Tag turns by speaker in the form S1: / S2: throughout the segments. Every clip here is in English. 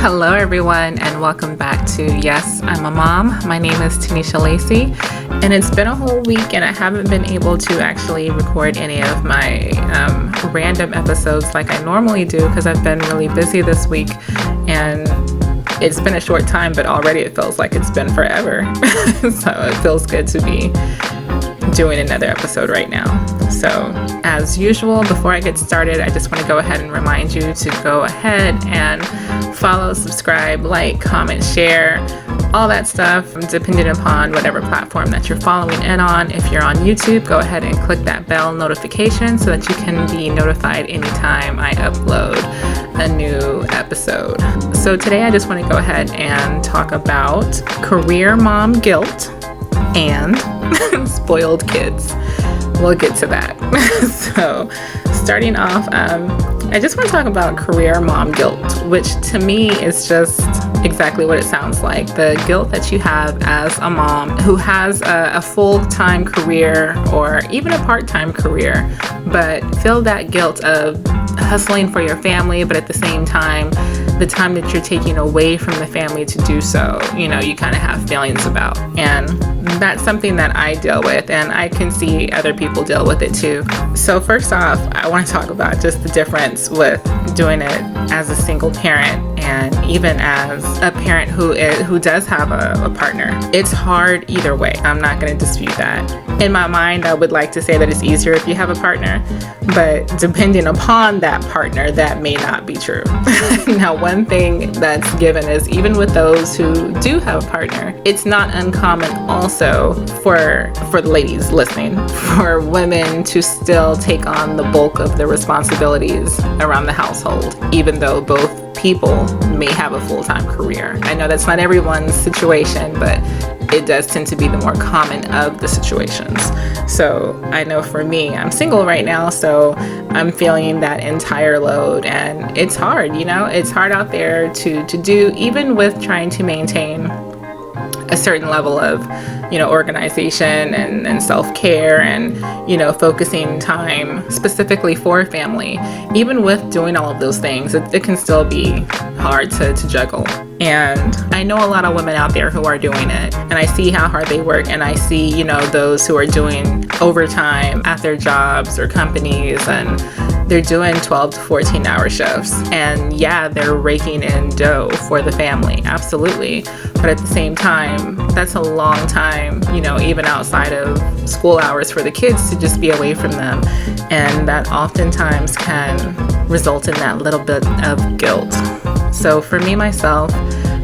S1: Hello, everyone, and welcome back to Yes, I'm a Mom. My name is Tanisha Lacey, and it's been a whole week, and I haven't been able to actually record any of my random episodes like I normally do because I've been really busy this week, and it's been a short time, but already it feels like it's been forever. So it feels good to be doing another episode right now. So as usual, before I get started, I just want to go ahead and remind you to go ahead and follow, subscribe, like, comment, share, all that stuff, depending upon whatever platform that you're following in on. If you're on YouTube, go ahead and click that bell notification so that you can be notified anytime I upload a new episode. So today I just want to go ahead and talk about career mom guilt and spoiled kids. We'll get to that. So starting off, I just want to talk about career mom guilt, which to me is just exactly what it sounds like. The guilt that you have as a mom who has a full-time career or even a part-time career, but feel that guilt of hustling for your family, but at the same time, the time that you're taking away from the family to do so, you kind of have feelings about. And that's something that I deal with, and I can see other people deal with it too. So first off, I want to talk about just the difference with doing it as a single parent and even as a parent who does have a partner. It's hard either way. I'm not going to dispute that. In my mind, I would like to say that it's easier if you have a partner, but depending upon that partner, that may not be true. Now, one thing that's given is even with those who do have a partner, it's not uncommon also for the ladies listening, for women to still take on the bulk of the responsibilities around the household, even though both people may have a full-time career. I know that's not everyone's situation, but it does tend to be the more common of the situations. So I know for me, I'm single right now, so I'm feeling that entire load, and it's hard, it's hard out there to do, even with trying to maintain a certain level of, organization and self-care and, focusing time specifically for family. Even with doing all of those things, it can still be hard to juggle. And I know a lot of women out there who are doing it, and I see how hard they work, and I see, those who are doing overtime at their jobs or companies, and they're doing 12 to 14 hour shifts. And yeah, they're raking in dough for the family, absolutely. But at the same time, that's a long time, even outside of school hours for the kids to just be away from them. And that oftentimes can result in that little bit of guilt. So for me, myself,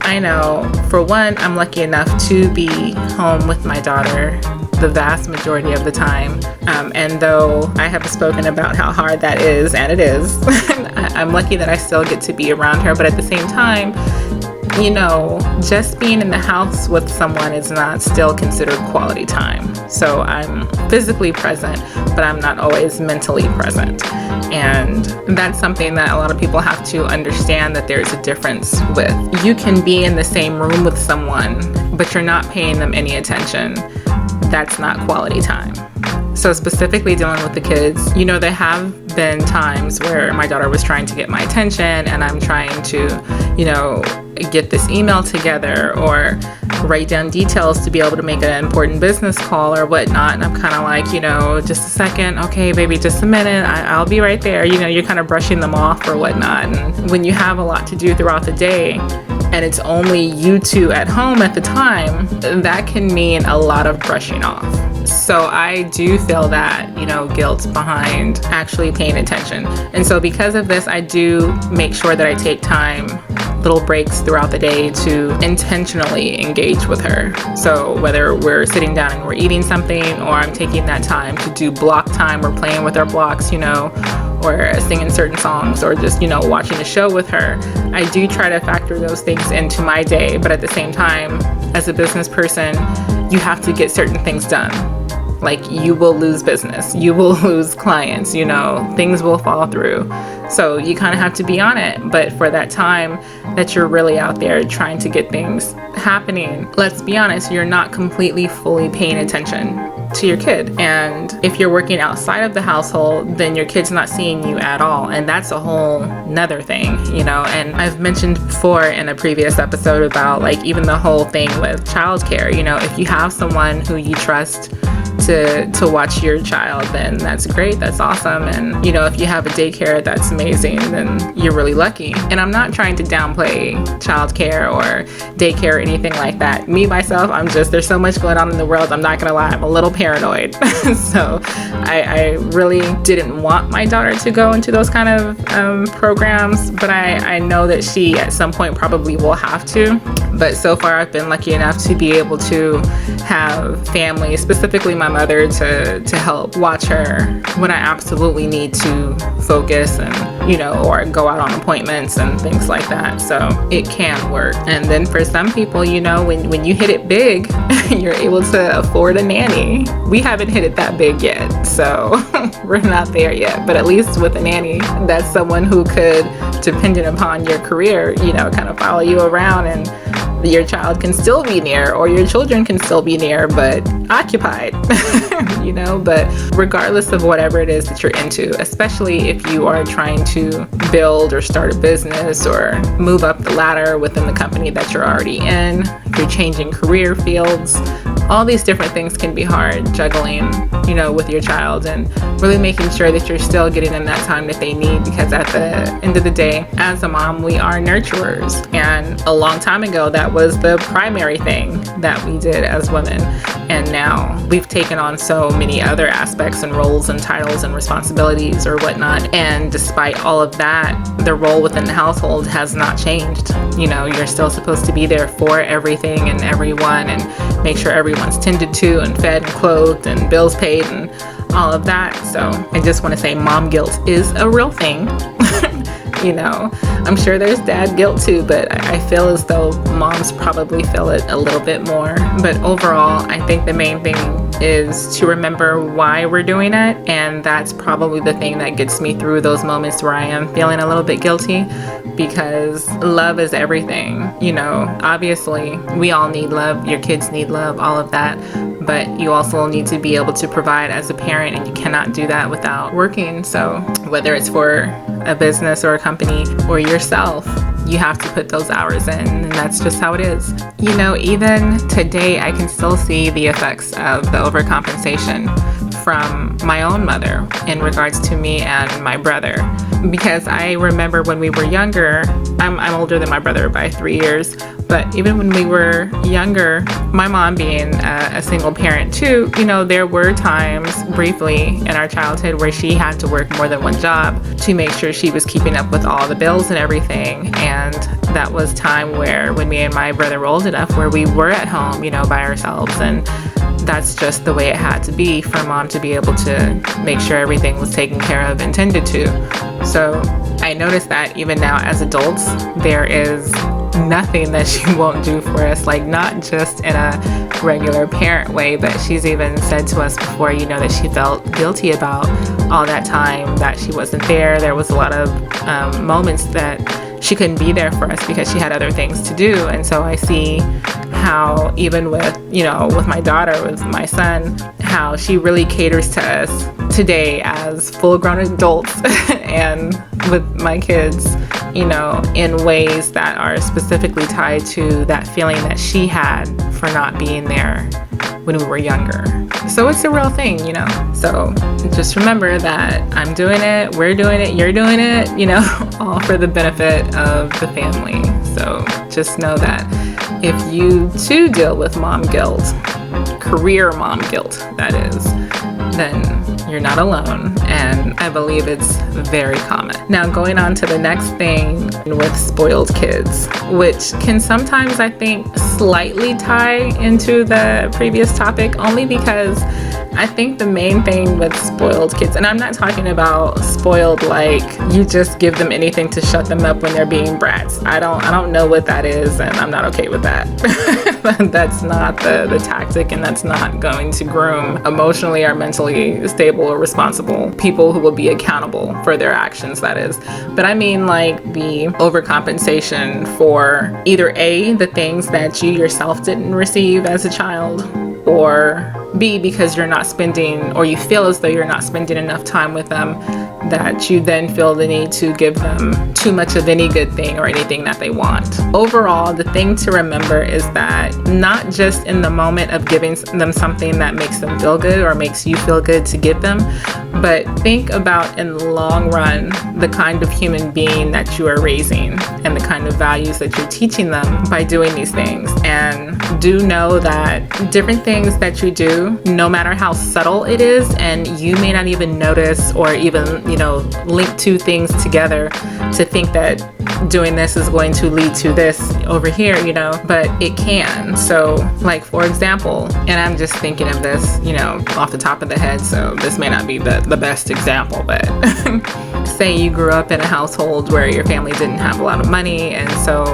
S1: I know, for one, I'm lucky enough to be home with my daughter the vast majority of the time. And though I have spoken about how hard that is, and it is, I'm lucky that I still get to be around her. But at the same time, just being in the house with someone is not still considered quality time. So I'm physically present, but I'm not always mentally present. And that's something that a lot of people have to understand, that there's a difference with. You can be in the same room with someone, but you're not paying them any attention. That's not quality time. So specifically dealing with the kids, there have been times where my daughter was trying to get my attention, and I'm trying to, get this email together or write down details to be able to make an important business call or whatnot. And I'm kind of like, just a second. Okay, baby, just a minute. I'll be right there. You're kind of brushing them off or whatnot. And when you have a lot to do throughout the day, and it's only you two at home at the time, that can mean a lot of brushing off. So I do feel that, guilt behind actually paying attention. And so because of this, I do make sure that I take time, little breaks throughout the day, to intentionally engage with her. So whether we're sitting down and we're eating something, or I'm taking that time to do block time, we're playing with our blocks, or singing certain songs, or just, watching a show with her. I do try to factor those things into my day, but at the same time, as a business person, you have to get certain things done. Like, you will lose business, you will lose clients, things will fall through. So you kind of have to be on it. But for that time that you're really out there trying to get things happening, let's be honest, you're not completely fully paying attention. to your kid. And if you're working outside of the household, then your kid's not seeing you at all. And that's a whole nother thing, you know. And I've mentioned before in a previous episode about like even the whole thing with childcare. You know, if you have someone who you trust to watch your child, then that's great, that's awesome. And you know, if you have a daycare, that's amazing, then you're really lucky. And I'm not trying to downplay childcare or daycare or anything like that. Me myself, there's so much going on in the world, I'm not gonna lie, I'm a little paranoid. So I really didn't want my daughter to go into those kind of programs, but I know that she at some point probably will have to. But so far I've been lucky enough to be able to have family, specifically my mother, to help watch her when I absolutely need to focus and, you know, or go out on appointments and things like that. So it can work. And then for some people, you know, when you hit it big, you're able to afford a nanny. We haven't hit it that big yet, so we're not there yet. But at least with a nanny, that's someone who could, depending upon your career, you know, kind of follow you around, and your child can still be near, or your children can still be near, but occupied, you know. But regardless of whatever it is that you're into, especially if you are trying to build or start a business or move up the ladder within the company that you're already in, if you're changing career fields, all these different things can be hard, juggling, you know, with your child, and really making sure that you're still getting them that time that they need, because at the end of the day, as a mom, we are nurturers. And a long time ago, that was the primary thing that we did as women. And now we've taken on so many other aspects and roles and titles and responsibilities or whatnot. And despite all of that, the role within the household has not changed. You know, you're still supposed to be there for everything and everyone, and make sure everyone's tended to and fed and clothed and bills paid and all of that. So I just want to say mom guilt is a real thing. You know, I'm sure there's dad guilt too, but I feel as though moms probably feel it a little bit more. But overall, I think the main thing is to remember why we're doing it. And that's probably the thing that gets me through those moments where I am feeling a little bit guilty, because love is everything. You know, obviously we all need love. Your kids need love, all of that. But you also need to be able to provide as a parent, and you cannot do that without working. So whether it's for a business or a company or yourself, you have to put those hours in, and that's just how it is. You know, even today, I can still see the effects of the overcompensation from my own mother in regards to me and my brother. Because I remember when we were younger, I'm older than my brother by 3 years, but even when we were younger, my mom being a single parent too, you know, there were times briefly in our childhood where she had to work more than one job to make sure she was keeping up with all the bills and everything. And that was time where when me and my brother were old enough where we were at home, you know, by ourselves. And that's just the way it had to be for mom to be able to make sure everything was taken care of and tended to. So I noticed that even now as adults, there is nothing that she won't do for us, like not just in a regular parent way, but she's even said to us before, you know, that she felt guilty about all that time that she wasn't there. There was a lot of moments that she couldn't be there for us because she had other things to do. And so I see how even with, you know, with my daughter, with my son, how she really caters to us today as full-grown adults and with my kids, you know, in ways that are specifically tied to that feeling that she had for not being there when we were younger. So it's a real thing, you know. So just remember that I'm doing it, we're doing it, you're doing it, you know, all for the benefit of the family. So just know that if you too deal with mom guilt, career mom guilt, that is, then you're not alone, and I believe it's very common. Now, going on to the next thing with spoiled kids, which can sometimes, I think, slightly tie into the previous topic, only because I think the main thing with spoiled kids, and I'm not talking about spoiled like you just give them anything to shut them up when they're being brats. I don't know what that is, and I'm not okay with that. That's not the tactic, and that's not going to groom emotionally or mentally stable or responsible people who will be accountable for their actions, that is. But I mean like the overcompensation for either A, the things that you yourself didn't receive as a child, or be because you're not spending, or you feel as though you're not spending enough time with them, that you then feel the need to give them too much of any good thing or anything that they want. Overall, the thing to remember is that not just in the moment of giving them something that makes them feel good or makes you feel good to give them, but think about in the long run the kind of human being that you are raising and the kind of values that you're teaching them by doing these things. And do know that different things that you do, no matter how subtle it is, and you may not even notice or even, link two things together to think that doing this is going to lead to this over here, but it can. So like, for example, and I'm just thinking of this, off the top of the head, so this may not be the best example, but say you grew up in a household where your family didn't have a lot of money, and so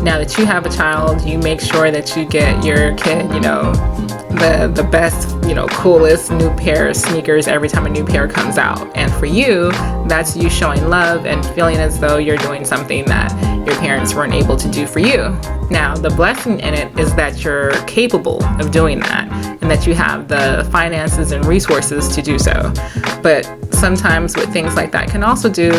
S1: now that you have a child, you make sure that you get your kid, the best, coolest new pair of sneakers every time a new pair comes out. And for you, that's you showing love and feeling as though you're doing something that your parents weren't able to do for you. Now, the blessing in it is that you're capable of doing that and that you have the finances and resources to do so. But sometimes what things like that can also do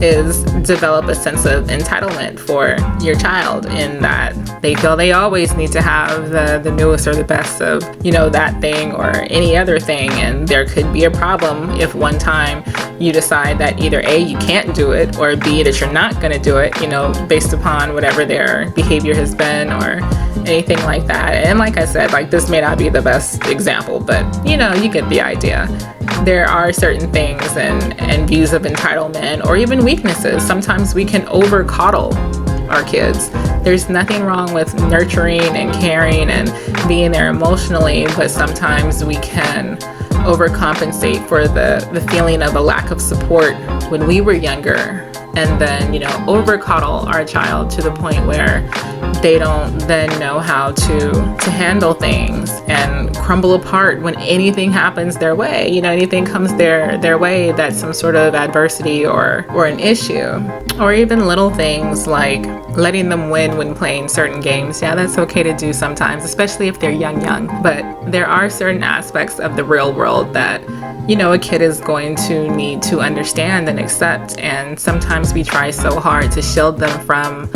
S1: is develop a sense of entitlement for your child, in that they feel they always need to have the newest or the best of, that thing or any other thing. And there could be a problem if one time you decide that either A, you can't do it, or B, that you're not going to do it, based upon whatever their behavior has been or anything like that. And like I said, this may not be the best example, but you get the idea. There are certain things and views of entitlement or even weaknesses. Sometimes we can over coddle our kids. There's nothing wrong with nurturing and caring and being there emotionally, but sometimes we can overcompensate for the feeling of a lack of support when we were younger, and then over coddle our child to the point where they don't then know how to handle things and crumble apart when anything happens their way. Anything comes their way that's some sort of adversity or an issue, or even little things like letting them win when playing certain games. Yeah, that's okay to do sometimes, especially if they're young. But there are certain aspects of the real world that a kid is going to need to understand and accept. And sometimes we try so hard to shield them from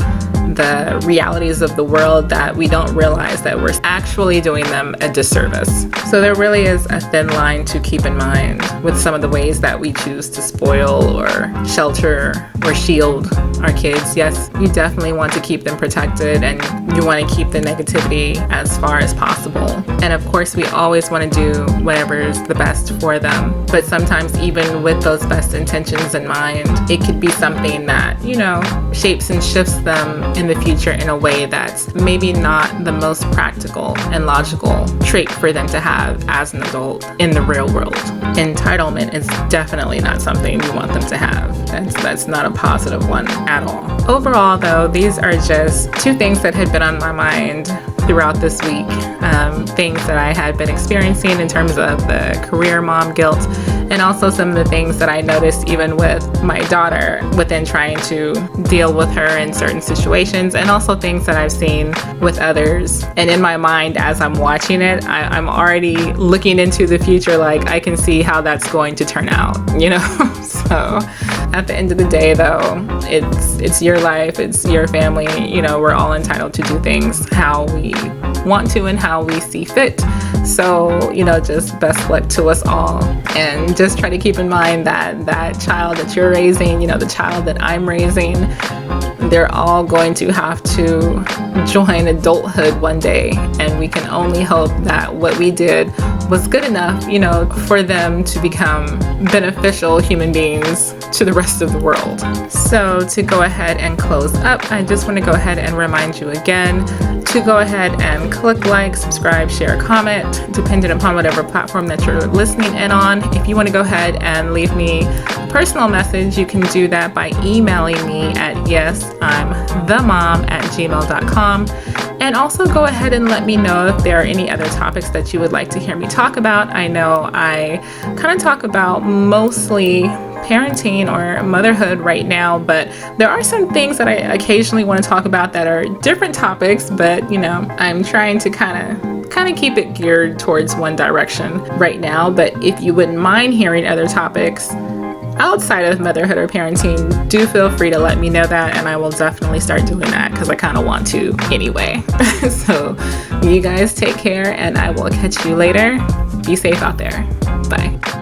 S1: the realities of the world that we don't realize that we're actually doing them a disservice. So there really is a thin line to keep in mind with some of the ways that we choose to spoil or shelter or shield our kids. Yes, you definitely want to keep them protected, and you want to keep the negativity as far as possible. And of course, we always want to do whatever is the best for them. But sometimes even with those best intentions in mind, it could be something that, shapes and shifts them in the future in a way that's maybe not the most practical and logical trait for them to have as an adult in the real world. Entitlement is definitely not something you want them to have. That's not a positive one at all. Overall, though, these are just two things that had been on my mind throughout this week. Things that I had been experiencing in terms of the career mom guilt, and also some of the things that I noticed even with my daughter within trying to deal with her in certain situations, and also things that I've seen with others. And in my mind, as I'm watching it, I'm already looking into the future, like I can see how that's going to turn out, So at the end of the day, though, it's your life, it's your family, we're all entitled to do things how we want to and how we see fit. So, just best luck to us all. And just try to keep in mind that child that you're raising, the child that I'm raising, they're all going to have to join adulthood one day. And we can only hope that what we did was good enough, for them to become beneficial human beings to the rest of the world. So to go ahead and close up, I just want to go ahead and remind you again to go ahead and click like, subscribe, share, comment, depending upon whatever platform that you're listening in on. If you want to go ahead and leave me a personal message, you can do that by emailing me at yesimthemom@gmail.com. And also go ahead and let me know if there are any other topics that you would like to hear me talk about. I know I kind of talk about mostly parenting or motherhood right now, but there are some things that I occasionally want to talk about that are different topics, but I'm trying to kind of kind of keep it geared towards one direction right now. But if you wouldn't mind hearing other topics outside of motherhood or parenting, do feel free to let me know that, and I will definitely start doing that because I kind of want to anyway. So you guys take care, and I will catch you later. Be safe out there. Bye.